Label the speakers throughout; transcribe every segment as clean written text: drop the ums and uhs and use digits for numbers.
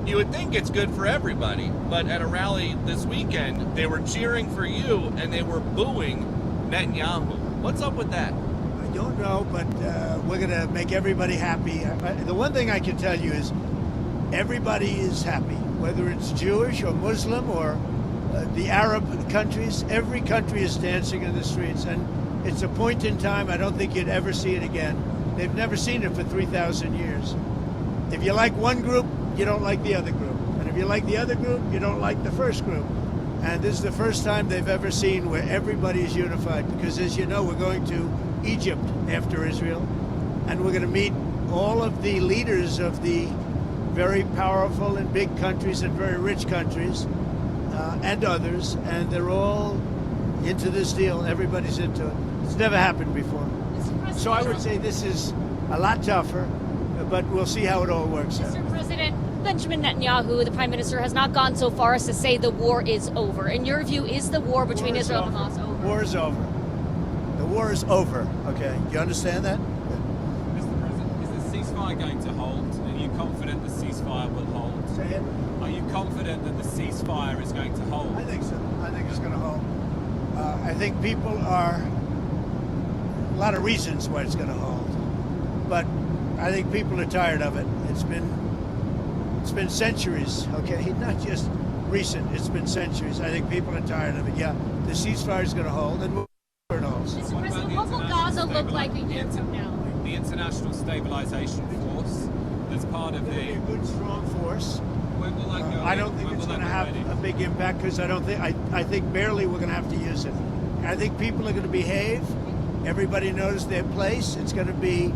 Speaker 1: you would think it's good for everybody. But at a rally this weekend, they were cheering for you and they were booing Netanyahu. What's up with that?
Speaker 2: I don't know, but we're going to make everybody happy. The one thing I can tell you is everybody is happy, whether it's Jewish or Muslim or the Arab countries. Every country is dancing in the streets, and it's a point in time I don't think you'd ever see it again. They've never seen it for 3,000 years. If you like one group, you don't like the other group. And if you like the other group, you don't like the first group. And this is the first time they've ever seen where everybody is unified, because as you know, we're going to Egypt after Israel, and we're going to meet all of the leaders of the very powerful and big countries and very rich countries and others, and they're all into this deal. Everybody's into it. It's never happened before. So I would say this is a lot tougher, but we'll see how it all works out.
Speaker 3: Mr. President, Benjamin Netanyahu, the Prime Minister, has not gone so far as to say the war is over. In your view, is the war between Israel and Hamas over?
Speaker 2: War is over. The war is over. Okay, you understand that?
Speaker 4: Mr. President, is the ceasefire going to hold? Are you confident the ceasefire will hold?
Speaker 2: Say it.
Speaker 4: Are you confident that the ceasefire is going to hold?
Speaker 2: I think so. I think it's going to hold. I think people are a lot of reasons why it's going to hold, but I think people are tired of it. It's been centuries, okay? Not just recent. It's been centuries. I think people are tired of it. Yeah, the ceasefire is going to hold, and we'll see where it holds.
Speaker 3: Mr. President, what will Gaza look like a year from now?
Speaker 4: The International Stabilization Force, that's part of
Speaker 2: A good, strong force.
Speaker 4: When will that go?
Speaker 2: I don't think it's going to have a big impact, because I think barely we're going to have to use it. I think people are going to behave. Everybody knows their place. It's going to be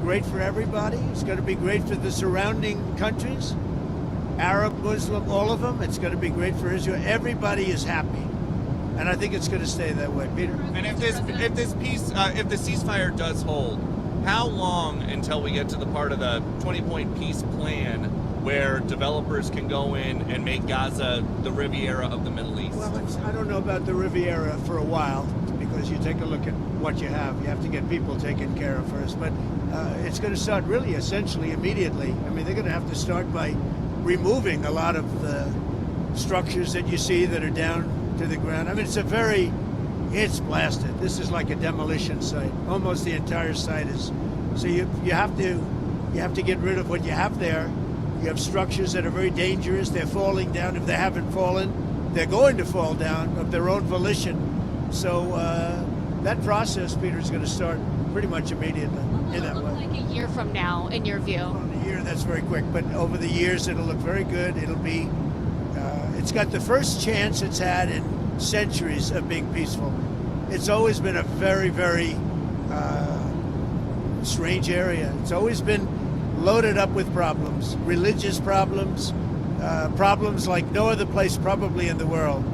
Speaker 2: great for everybody. It's going to be great for the surrounding countries, Arab, Muslim, all of them. It's going to be great for Israel. Everybody is happy, and I think it's going to stay that way. Peter?
Speaker 1: And if the ceasefire does hold, how long until we get to the part of the 20-point peace plan where developers can go in and make Gaza the Riviera of the Middle East?
Speaker 2: Well, I don't know about the Riviera for a while, because you take a look at what you have. You have to get people taken care of first. But it's going to start really essentially immediately. I mean, they're going to have to start by removing a lot of the structures that you see that are down to the ground. I mean, it's blasted. This is like a demolition site. Almost the entire site is. So you have to get rid of what you have there. You have structures that are very dangerous. They're falling down. If they haven't fallen, they're going to fall down of their own volition. So that process, Peter, is going to start pretty much immediately in that way.
Speaker 3: What will it look like a year from now, in your view?
Speaker 2: Well, in a year, that's very quick. But over the years, it'll look very good. It'll be, it's got the first chance it's had in centuries of being peaceful. It's always been a very, very strange area. It's always been loaded up with problems, religious problems, problems like no other place probably in the world.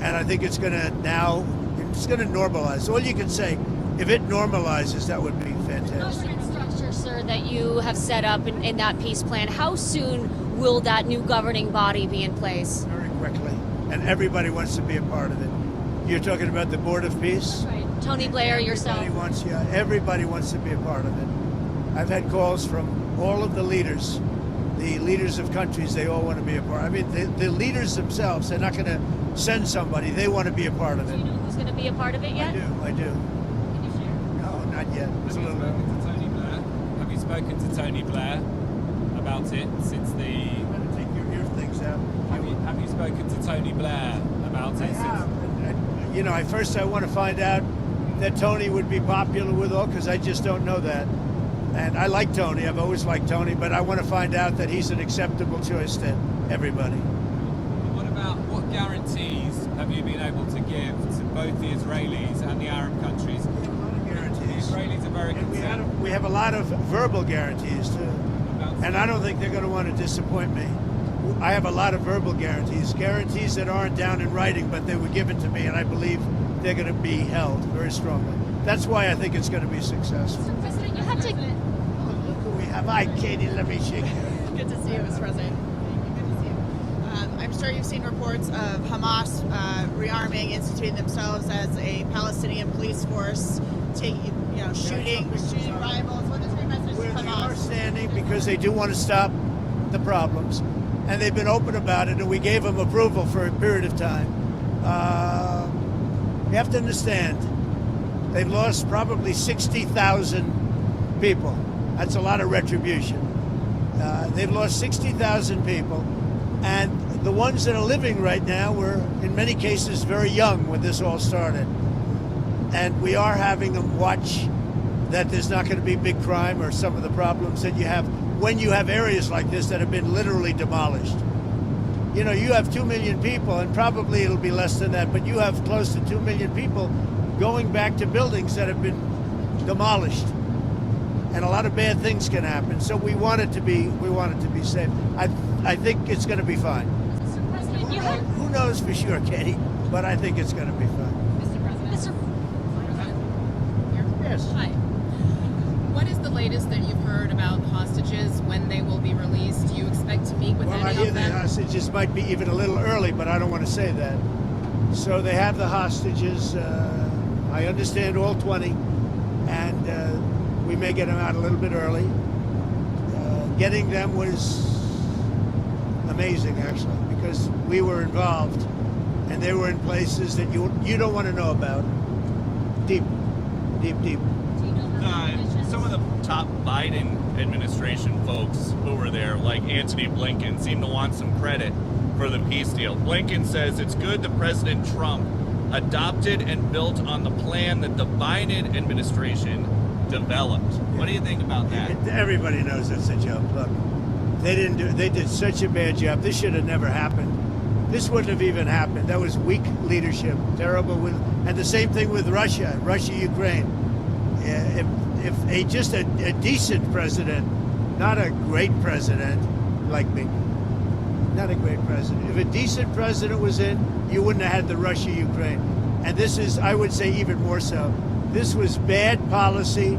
Speaker 2: And I think it's going to normalize. All you can say, if it normalizes, that would be fantastic.
Speaker 3: Government structure, sir, that you have set up in that peace plan, how soon will that new governing body be in place?
Speaker 2: Very quickly. And everybody wants to be a part of it. You're talking about the Board of Peace?
Speaker 3: Right. Tony Blair, yourself.
Speaker 2: Everybody wants to be a part of it. I've had calls from all of the leaders of countries. They all want to be a part. I mean, the leaders themselves, they're not going to send somebody. They want to be a part of it.
Speaker 3: Do you know who's going to be a part of it yet?
Speaker 2: I do.
Speaker 3: Can you share?
Speaker 2: No, not yet. It's a little
Speaker 4: Have you spoken to Tony Blair about it since the...
Speaker 2: I'm going to take your ear things out.
Speaker 4: Have you spoken to Tony Blair about it?
Speaker 2: I have. First I want to find out that Tony would be popular with all, because I just don't know that. And I like Tony. I've always liked Tony, but I want to find out that he's an acceptable choice to everybody.
Speaker 4: What guarantees have you been able to give to both the Israelis and the Arab countries?
Speaker 2: We have a lot of guarantees.
Speaker 4: The Israelis are very concerned.
Speaker 2: We have a lot of verbal guarantees, too. And I don't think they're going to want to disappoint me. I have a lot of verbal guarantees that aren't down in writing, but they were given to me, and I believe they're going to be held very strongly. That's why I think it's going to be successful.
Speaker 3: Mr. President, you have to...
Speaker 2: Look who we have. Hi, Katie. Let me shake you.
Speaker 5: Good to see you, Mr. President. Good to see you. I'm sure you've seen reports of Hamas rearming, instituting themselves as a Palestinian police force, shooting rivals. What is your message to
Speaker 2: Where they are
Speaker 5: Hamas?
Speaker 2: standing, because they do want to stop the problems, and they've been open about it, and we gave them approval for a period of time. You have to understand, they've lost probably 60,000 people. That's a lot of retribution. They've lost 60,000 people, and the ones that are living right now were, in many cases, very young when this all started. And we are having them watch that there's not going to be big crime or some of the problems that you have when you have areas like this that have been literally demolished. You know, you have 2 million people, and probably it'll be less than that, but you have close to 2 million people going back to buildings that have been demolished. And a lot of bad things can happen. So we want it to be safe. I think it's going to be fine.
Speaker 3: Mr. President, you have...
Speaker 2: Who knows for sure, Katie? But I think it's going to be fine.
Speaker 6: Mr. President.
Speaker 2: Yes.
Speaker 6: Hi. What is the latest that you've heard about hostages, when they will be released? Do you expect to meet with
Speaker 2: Well, I
Speaker 6: any
Speaker 2: hear
Speaker 6: of
Speaker 2: the
Speaker 6: them?
Speaker 2: hostages might be even a little early, but I don't want to say that. So they have the hostages. I understand all 20, and we may get them out a little bit early. Getting them was amazing, actually, because we were involved, and they were in places that you don't want to know about. Deep.
Speaker 1: Some of the top Biden administration folks who were there, like Antony Blinken, seem to want some credit for the peace deal. Blinken says it's good that President Trump adopted and built on the plan that the Biden administration developed. What do you think about that?
Speaker 2: Everybody knows it's a joke. Look, they did such a bad job. This should have never happened. This wouldn't have even happened. That was weak leadership, terrible. And the same thing with Russia, Ukraine. If just a decent president, not a great president like me, not a great president. If a decent president was in, you wouldn't have had the Russia-Ukraine. And this is, I would say, even more so. This was bad policy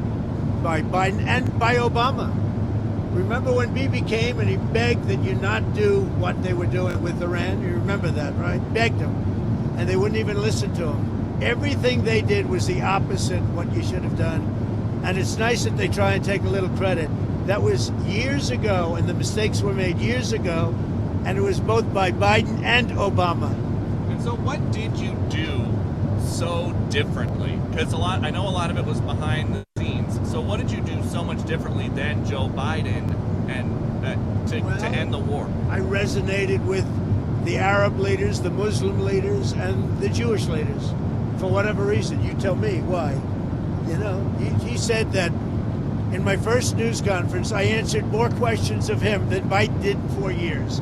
Speaker 2: by Biden and by Obama. Remember when Bibi came and he begged that you not do what they were doing with Iran? You remember that, right? Begged them. And they wouldn't even listen to him. Everything they did was the opposite of what you should have done. And it's nice that they try and take a little credit. That was years ago, and the mistakes were made years ago, and it was both by Biden and Obama.
Speaker 1: And so what did you do so differently? Because I know a lot of it was behind the scenes. So what did you do so much differently than Joe Biden and to end the war? I
Speaker 2: resonated with the Arab leaders, the Muslim leaders, and the Jewish leaders. For whatever reason, you tell me why. You know, he said that in my first news conference, I answered more questions of him than Biden did in 4 years.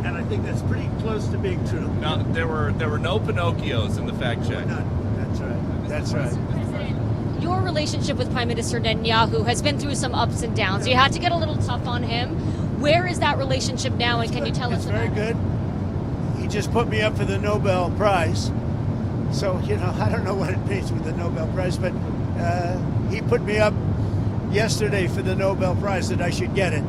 Speaker 2: And I think that's pretty close to being true.
Speaker 1: Now, there were no Pinocchios in the fact check.
Speaker 2: That's right. That's right.
Speaker 3: President, your relationship with Prime Minister Netanyahu has been through some ups and downs. You had to get a little tough on him. Where is that relationship now, and can you tell us about it?
Speaker 2: It's very good. He just put me up for the Nobel Prize. So, you know, I don't know what it means with the Nobel Prize, but he put me up yesterday for the Nobel Prize that I should get it.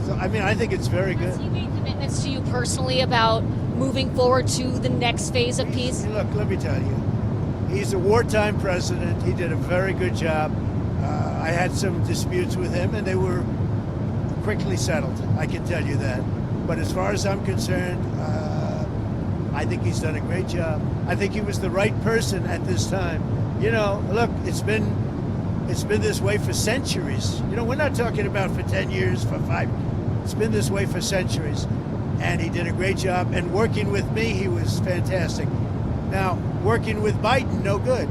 Speaker 2: So, I mean, I think it's very good.
Speaker 3: Has he made commitments to you personally about moving forward to the next phase of peace?
Speaker 2: Look, let me tell you, he's a wartime president. He did a very good job. I had some disputes with him, and they were quickly settled. I can tell you that. But as far as I'm concerned, I think he's done a great job. I think he was the right person at this time. You know, look, it's been this way for centuries. You know, we're not talking about for 10 years, for 5. It's been this way for centuries. And he did a great job. And working with me, he was fantastic. Now, working with Biden, no good.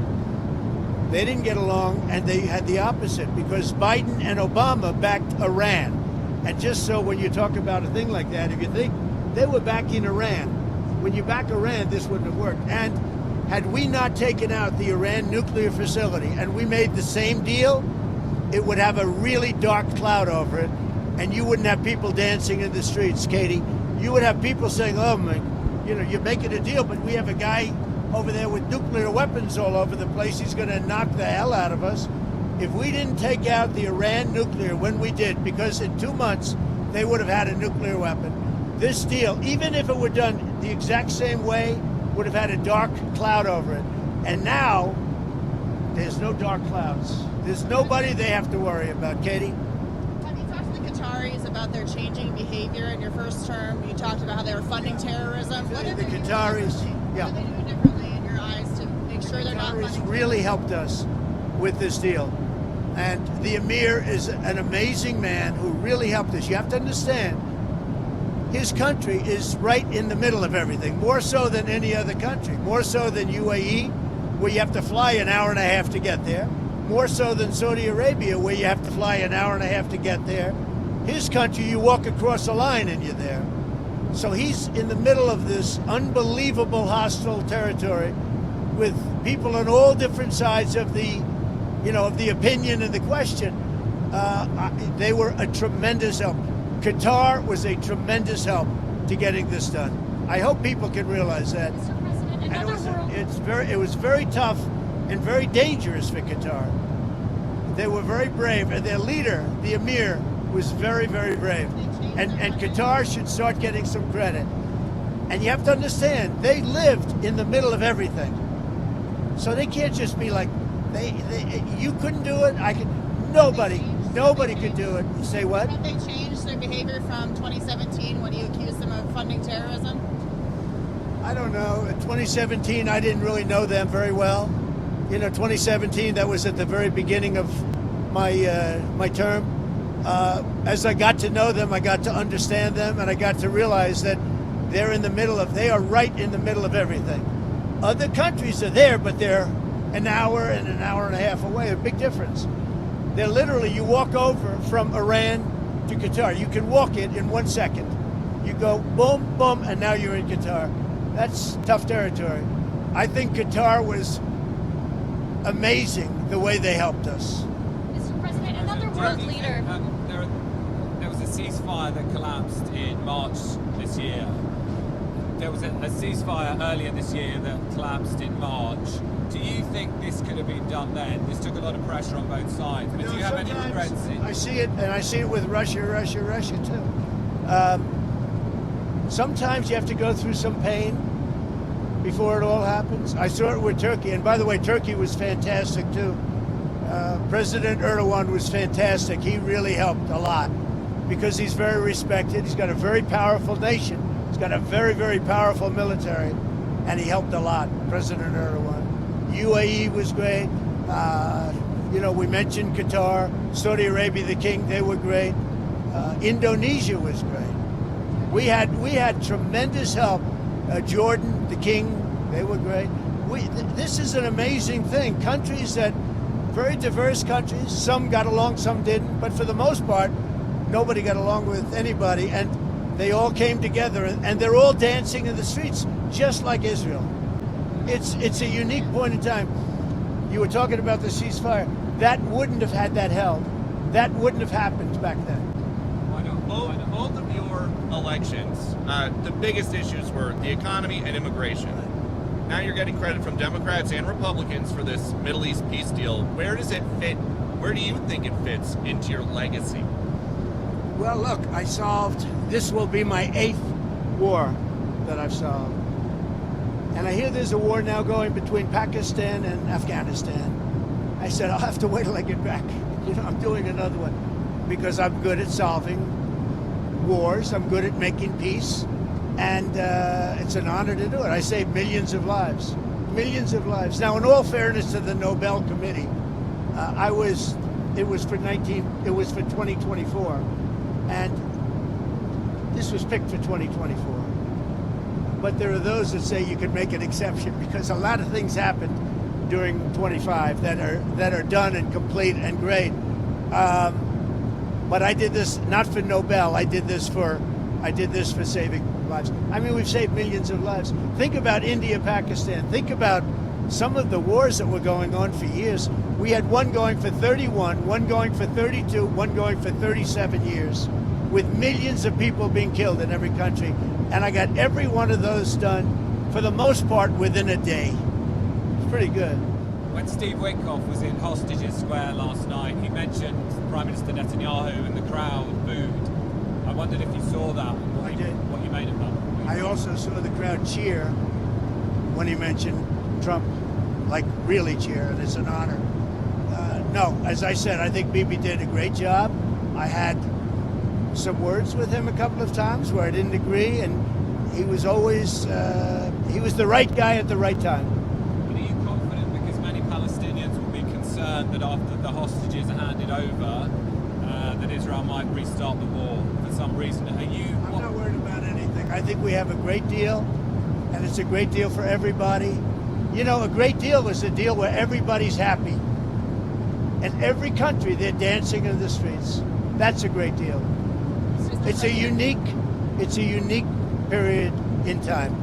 Speaker 2: They didn't get along, and they had the opposite, because Biden and Obama backed Iran. And just so when you talk about a thing like that, if you think they were backing Iran, when you back Iran, this wouldn't have worked. And had we not taken out the Iran nuclear facility and we made the same deal, it would have a really dark cloud over it, and you wouldn't have people dancing in the streets, Katie. You would have people saying, oh, my, you know, you're making a deal, but we have a guy over there with nuclear weapons all over the place. He's going to knock the hell out of us. If we didn't take out the Iran nuclear when we did, because in 2 months they would have had a nuclear weapon, this deal, even if it were done the exact same way, would have had a dark cloud over it. And now, there's no dark clouds. There's nobody they have to worry about, Katie.
Speaker 5: Have you talked to the about their changing behavior in your first term. You talked about how they were funding terrorism. What are
Speaker 2: The
Speaker 5: they doing
Speaker 2: Qataris,
Speaker 5: differently?
Speaker 2: yeah.
Speaker 5: What are they doing differently in your eyes to make sure they're not
Speaker 2: Qataris
Speaker 5: funding
Speaker 2: really
Speaker 5: terrorism?
Speaker 2: helped us with this deal. And the Emir is an amazing man who really helped us. You have to understand, his country is right in the middle of everything, more so than any other country, more so than UAE, where you have to fly an hour and a half to get there, more so than Saudi Arabia, where you have to fly an hour and a half to get there. His country, you walk across a line and you're there. So he's in the middle of this unbelievable hostile territory with people on all different sides of the, of the opinion and the question. They were a tremendous help. Qatar was a tremendous help to getting this done. I hope people can realize that.
Speaker 3: Mr. President, another
Speaker 2: It was very tough and very dangerous for Qatar. They were very brave, and their leader, the Emir, was very, very brave. And Qatar should start getting some credit. And you have to understand, they lived in the middle of everything. So they can't just be like, you couldn't do it, I could. Nobody could do it. You say what?
Speaker 5: Have they changed their behavior from 2017 when you accused them of funding terrorism?
Speaker 2: I don't know. In 2017, I didn't really know them very well. 2017, that was at the very beginning of my term. As I got to know them, I got to understand them, and I got to realize that they are right in the middle of everything. Other countries are there, but they're an hour and a half away. A big difference. They're literally, you walk over from Iran to Qatar. You can walk it in 1 second. You go boom, boom, and now you're in Qatar. That's tough territory. I think Qatar was amazing the way they helped us.
Speaker 3: Mr. President, another world leader.
Speaker 4: There was a ceasefire that collapsed in March this year. There was a ceasefire earlier this year that collapsed in March. Do you think this could have been done then? This took a lot of pressure on both sides. But do you have any regrets?
Speaker 2: I see it, and I see it with Russia too. Sometimes you have to go through some pain before it all happens. I saw it with Turkey, and by the way, Turkey was fantastic too. President Erdogan was fantastic. He really helped a lot because he's very respected. He's got a very powerful nation. He's got a very, very powerful military, and he helped a lot, President Erdogan. UAE was great. We mentioned Qatar, Saudi Arabia, the king, they were great. Indonesia was great. We had tremendous help. Jordan, the king, they were great. This is an amazing thing. Countries very diverse countries. Some got along, some didn't. But for the most part, nobody got along with anybody. And they all came together, and they're all dancing in the streets, just like Israel. It's a unique point in time. You were talking about the ceasefire. That wouldn't have had that held. That wouldn't have happened back then.
Speaker 1: Why not? Both of your elections, the biggest issues were the economy and immigration. Now you're getting credit from Democrats and Republicans for this Middle East peace deal. Where does it fit? Where do you think it fits into your legacy?
Speaker 2: Well, look, this will be my 8th war that I've solved. And I hear there's a war now going between Pakistan and Afghanistan. I said, I'll have to wait till I get back. I'm doing another one because I'm good at solving wars. I'm good at making peace. And it's an honor to do it. I saved millions of lives. Millions of lives. Now, in all fairness to the Nobel Committee, it was for 2024. And this was picked for 2024. But there are those that say you could make an exception because a lot of things happened during 25 that are done and complete and great. But I did this not for Nobel. I did this for saving lives. I mean, we've saved millions of lives. Think about India, Pakistan. Think about some of the wars that were going on for years. We had one going for 31, one going for 32, one going for 37 years, with millions of people being killed in every country. And I got every one of those done, for the most part, within a day. It's pretty good.
Speaker 4: When Steve Witkoff was in Hostages Square last night, he mentioned Prime Minister Netanyahu and the crowd booed. I wondered if you saw that,
Speaker 2: I did.
Speaker 4: What you made of that.
Speaker 2: I also saw the crowd cheer when he mentioned Trump, like really cheer, and it's an honor. No, as I said, I think Bibi did a great job. I had some words with him a couple of times where I didn't agree, and he was always he was the right guy at the right time.
Speaker 4: But are you confident, because many Palestinians will be concerned that after the hostages are handed over, that Israel might restart the war for some reason? Are you?
Speaker 2: I'm not worried about anything. I think we have a great deal, and it's a great deal for everybody. You know, a great deal is a deal where everybody's happy. And every country, they're dancing in the streets. That's a great deal. It's a unique period in time.